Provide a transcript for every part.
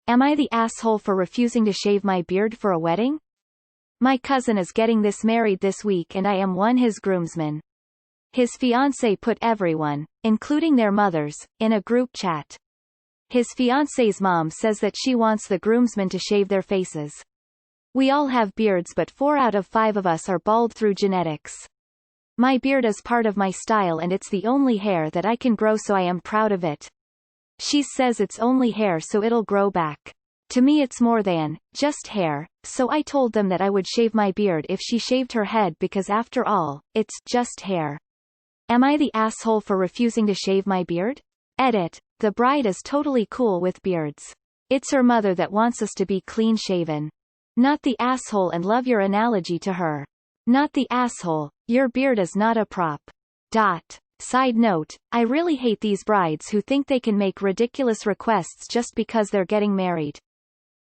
Am I the asshole for refusing to shave my beard for a wedding? My cousin is getting married this week and I am his groomsman. His fiancée put everyone, including their mothers, in a group chat. His fiancée's mom says that she wants the groomsmen to shave their faces. We all have beards but 4 out of 5 of us are bald through genetics. My beard is part of my style and it's the only hair that I can grow, so I am proud of it. She says it's only hair so it'll grow back. To me it's more than just hair, so I told them that I would shave my beard if she shaved her head because after all, it's just hair. Am I the asshole for refusing to shave my beard? Edit. The bride is totally cool with beards. It's her mother that wants us to be clean-shaven. Not the asshole, and love your analogy to her. Not the asshole, your beard is not a prop. Side note, I really hate these brides who think they can make ridiculous requests just because they're getting married.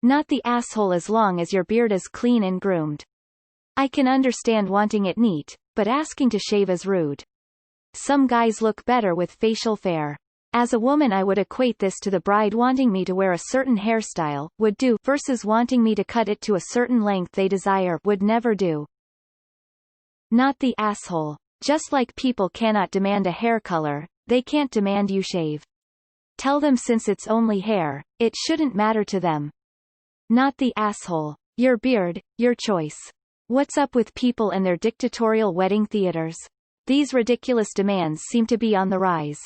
Not the asshole as long as your beard is clean and groomed. I can understand wanting it neat, but asking to shave is rude. Some guys look better with facial hair. As a woman I would equate this to the bride wanting me to wear a certain hairstyle, would do, versus wanting me to cut it to a certain length they desire, would never do. Not the asshole. Just like people cannot demand a hair color, they can't demand you shave. Tell them since it's only hair, it shouldn't matter to them. Not the asshole. Your beard, your choice. What's up with people and their dictatorial wedding theaters? These ridiculous demands seem to be on the rise.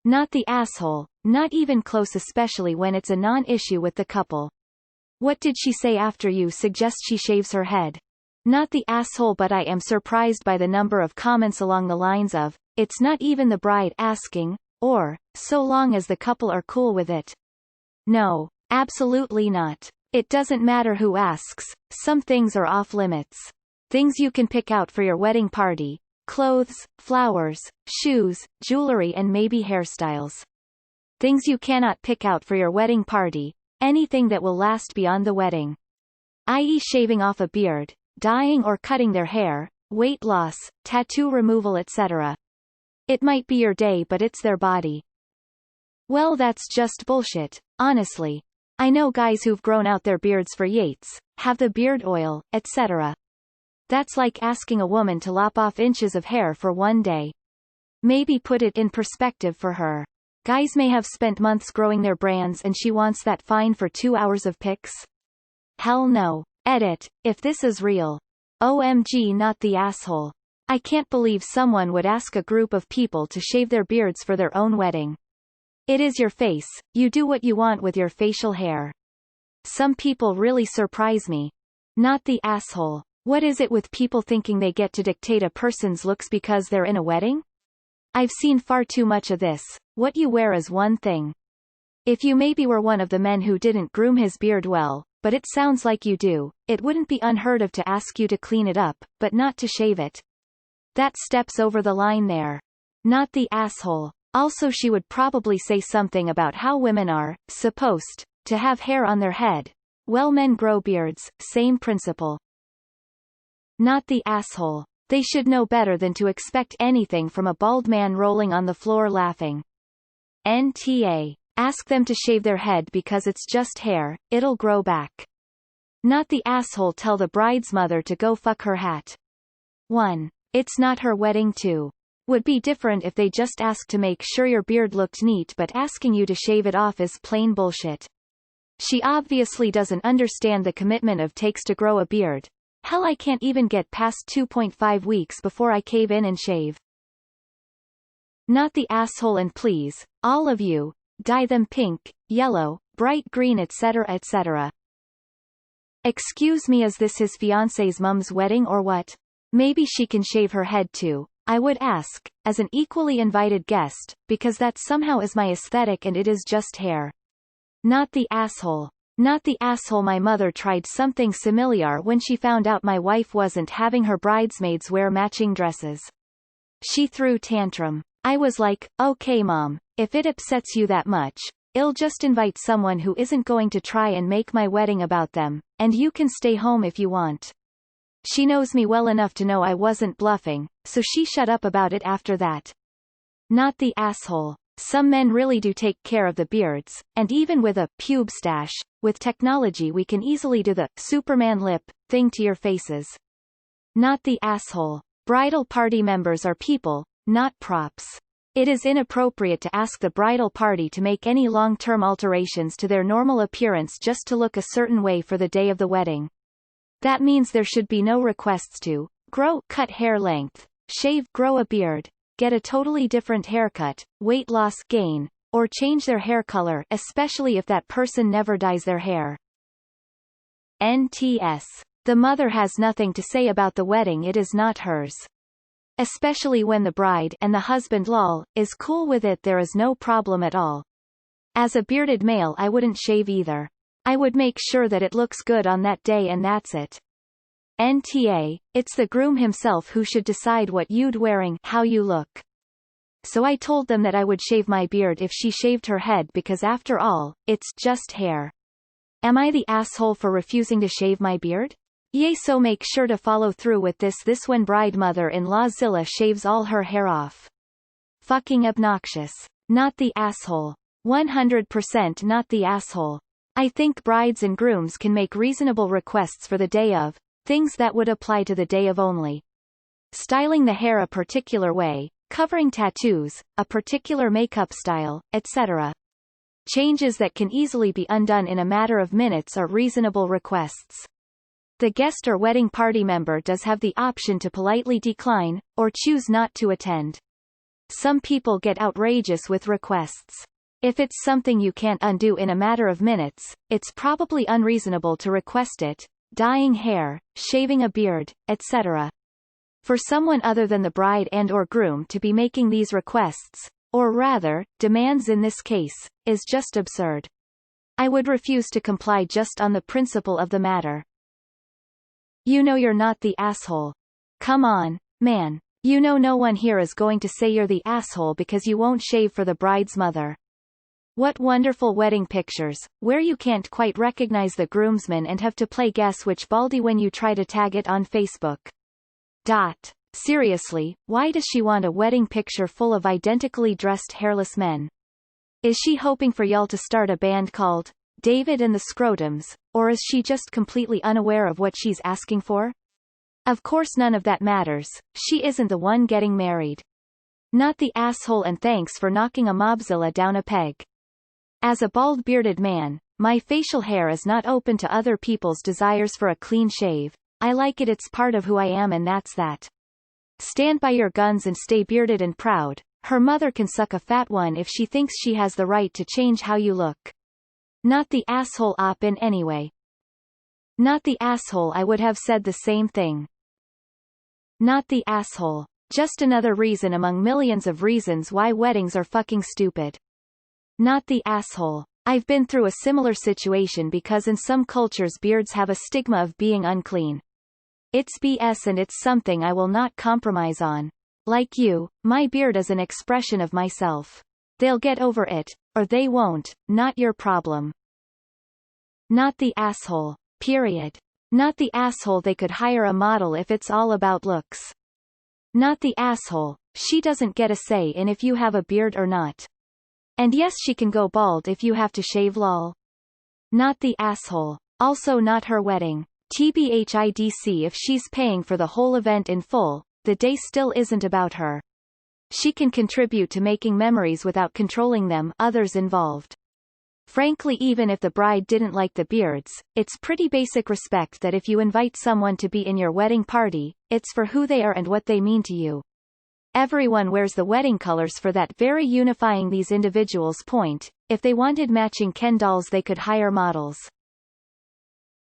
Not the asshole, not even close, especially when it's a non-issue with the couple. What did she say after you suggest she shaves her head? Not the asshole, but I am surprised by the number of comments along the lines of, it's not even the bride asking, or, so long as the couple are cool with it. No, absolutely not. It doesn't matter who asks, some things are off limits. Things you can pick out for your wedding party: clothes, flowers, shoes, jewelry and maybe hairstyles. Things you cannot pick out for your wedding party: anything that will last beyond the wedding. I.e. shaving off a beard, dyeing or cutting their hair, weight loss, tattoo removal, etc. It might be your day but it's their body. Well, that's just bullshit, honestly. I know guys who've grown out their beards for yates, have the beard oil, etc. That's like asking a woman to lop off inches of hair for one day. Maybe put it in perspective for her. Guys may have spent months growing their brands and she wants that fine for 2 hours of pics? Hell no. Edit. If this is real. OMG, not the asshole. I can't believe someone would ask a group of people to shave their beards for their own wedding. It is your face, you do what you want with your facial hair. Some people really surprise me. Not the asshole. What is it with people thinking they get to dictate a person's looks because they're in a wedding? I've seen far too much of this. What you wear is one thing. If you maybe were one of the men who didn't groom his beard well, but it sounds like you do, it wouldn't be unheard of to ask you to clean it up, but not to shave it. That steps over the line there. Not the asshole. Also, she would probably say something about how women are supposed to have hair on their head. Well, men grow beards, same principle. Not the asshole. They should know better than to expect anything from a bald man rolling on the floor laughing. NTA. Ask them to shave their head because it's just hair, it'll grow back. Not the asshole. Tell the bride's mother to go fuck her hat. 1. It's not her wedding. 2. Would be different if they just asked to make sure your beard looked neat, but asking you to shave it off is plain bullshit. She obviously doesn't understand the commitment it takes to grow a beard. Hell, I can't even get past 2.5 weeks before I cave in and shave. Not the asshole. And please, all of you, dye them pink, yellow, bright green, etc. etc. Excuse me, is this his fiancée's mum's wedding or what? Maybe she can shave her head too, I would ask, as an equally invited guest, because that somehow is my aesthetic and it is just hair. Not the asshole. Not the asshole. My mother tried something similar when she found out my wife wasn't having her bridesmaids wear matching dresses. She threw tantrum. I was like, okay mom, if it upsets you that much, I'll just invite someone who isn't going to try and make my wedding about them, and you can stay home if you want. She knows me well enough to know I wasn't bluffing, so she shut up about it after that. Not the asshole. Some men really do take care of the beards, and even with a pube stash, with technology we can easily do the Superman lip thing to your faces. Not the asshole. Bridal party members are people, not props. It is inappropriate to ask the bridal party to make any long-term alterations to their normal appearance just to look a certain way for the day of the wedding. That means there should be no requests to cut hair length, shave, grow a beard, get a totally different haircut, weight loss, gain, or change their hair color, especially if that person never dyes their hair. NTS. The mother has nothing to say about the wedding, it is not hers. Especially when the bride and the husband is cool with it, there is no problem at all. As a bearded male I wouldn't shave either. I would make sure that it looks good on that day and that's it. NTA, it's the groom himself who should decide what you'd wearing, how you look. So I told them that I would shave my beard if she shaved her head because after all, it's just hair. Am I the asshole for refusing to shave my beard? Yay, so make sure to follow through with this when bride mother-in-law Zilla shaves all her hair off. Fucking obnoxious. Not the asshole. 100% not the asshole. I think brides and grooms can make reasonable requests for the day of, things that would apply to the day of only. Styling the hair a particular way, covering tattoos, a particular makeup style, etc. Changes that can easily be undone in a matter of minutes are reasonable requests. The guest or wedding party member does have the option to politely decline, or choose not to attend. Some people get outrageous with requests. If it's something you can't undo in a matter of minutes, it's probably unreasonable to request it. Dyeing hair, shaving a beard, etc. For someone other than the bride and/or groom to be making these requests, or rather, demands in this case, is just absurd. I would refuse to comply just on the principle of the matter. You know you're not the asshole. Come on, man. You know no one here is going to say you're the asshole because you won't shave for the bride's mother. What wonderful wedding pictures, where you can't quite recognize the groomsmen and have to play guess which baldy when you try to tag it on Facebook. Seriously, why does she want a wedding picture full of identically dressed hairless men? Is she hoping for y'all to start a band called David and the Scrotums, or is she just completely unaware of what she's asking for? Of course none of that matters, she isn't the one getting married. Not the asshole, and thanks for knocking a mobzilla down a peg. As a bald bearded man, my facial hair is not open to other people's desires for a clean shave. I like it, it's part of who I am, and that's that. Stand by your guns and stay bearded and proud. Her mother can suck a fat one if she thinks she has the right to change how you look. Not the asshole op in any way. Not the asshole, I would have said the same thing. Not the asshole. Just another reason among millions of reasons why weddings are fucking stupid. Not the asshole. I've been through a similar situation because in some cultures beards have a stigma of being unclean. It's BS and it's something I will not compromise on. Like you, my beard is an expression of myself. They'll get over it, or they won't, not your problem. Not the asshole. Period. Not the asshole, they could hire a model if it's all about looks. Not the asshole, she doesn't get a say in if you have a beard or not. And yes, she can go bald if you have to shave, lol. Not the asshole. Also not her wedding. TBHIDC, if she's paying for the whole event in full, the day still isn't about her. She can contribute to making memories without controlling them, others involved. Frankly, even if the bride didn't like the beards, it's pretty basic respect that if you invite someone to be in your wedding party, it's for who they are and what they mean to you. Everyone wears the wedding colors for that very unifying these individuals point. If they wanted matching Ken dolls, they could hire models.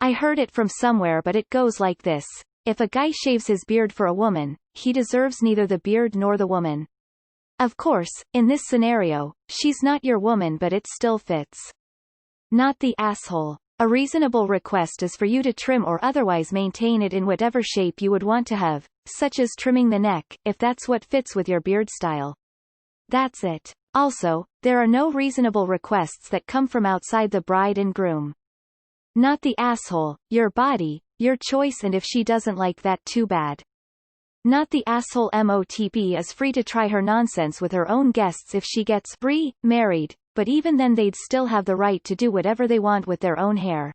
I heard it from somewhere, but it goes like this. If a guy shaves his beard for a woman, he deserves neither the beard nor the woman. Of course, in this scenario, she's not your woman, but it still fits. Not the asshole. A reasonable request is for you to trim or otherwise maintain it in whatever shape you would want to have, such as trimming the neck, if that's what fits with your beard style. That's it. Also, there are no reasonable requests that come from outside the bride and groom. Not the asshole, your body, your choice, and if she doesn't like that, too bad. Not the asshole. MOTB is free to try her nonsense with her own guests if she gets married, but even then they'd still have the right to do whatever they want with their own hair.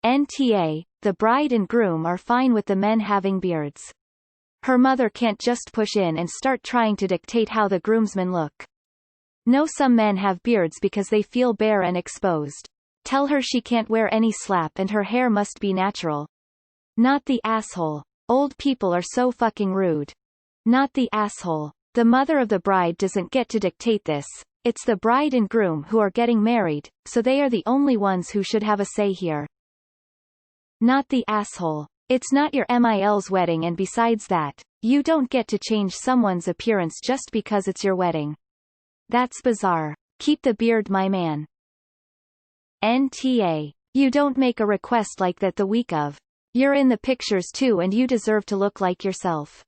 NTA, the bride and groom are fine with the men having beards. Her mother can't just push in and start trying to dictate how the groomsmen look. No, some men have beards because they feel bare and exposed. Tell her she can't wear any slap and her hair must be natural. Not the asshole. Old people are so fucking rude. Not the asshole. The mother of the bride doesn't get to dictate this. It's the bride and groom who are getting married, so they are the only ones who should have a say here. Not the asshole. It's not your MIL's wedding, and besides that, you don't get to change someone's appearance just because it's your wedding. That's bizarre. Keep the beard, my man. NTA. You don't make a request like that the week of. You're in the pictures too and you deserve to look like yourself.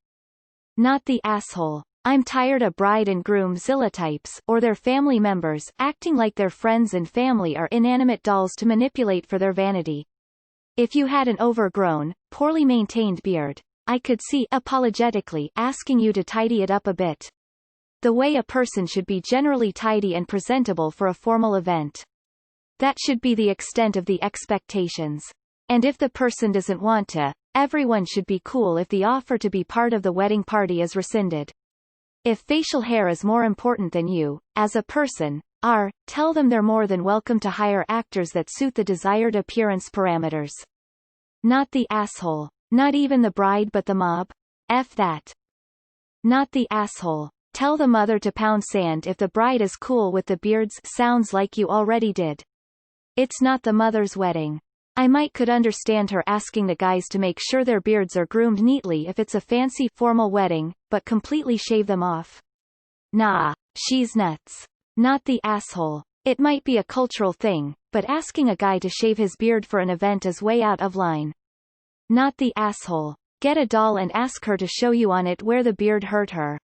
Not the asshole. I'm tired of bride and groom zillotypes, or their family members, acting like their friends and family are inanimate dolls to manipulate for their vanity. If you had an overgrown, poorly maintained beard, I could see apologetically asking you to tidy it up a bit. The way a person should be generally tidy and presentable for a formal event. That should be the extent of the expectations. And if the person doesn't want to, everyone should be cool if the offer to be part of the wedding party is rescinded. If facial hair is more important than you, as a person, tell them they're more than welcome to hire actors that suit the desired appearance parameters. Not the asshole. Not even the bride but the mob? F that. Not the asshole. Tell the mother to pound sand if the bride is cool with the beards. Sounds like you already did. It's not the mother's wedding. I could understand her asking the guys to make sure their beards are groomed neatly if it's a fancy formal wedding, but completely shave them off. Nah, she's nuts. Not the asshole. It might be a cultural thing, but asking a guy to shave his beard for an event is way out of line. Not the asshole. Get a doll and ask her to show you on it where the beard hurt her.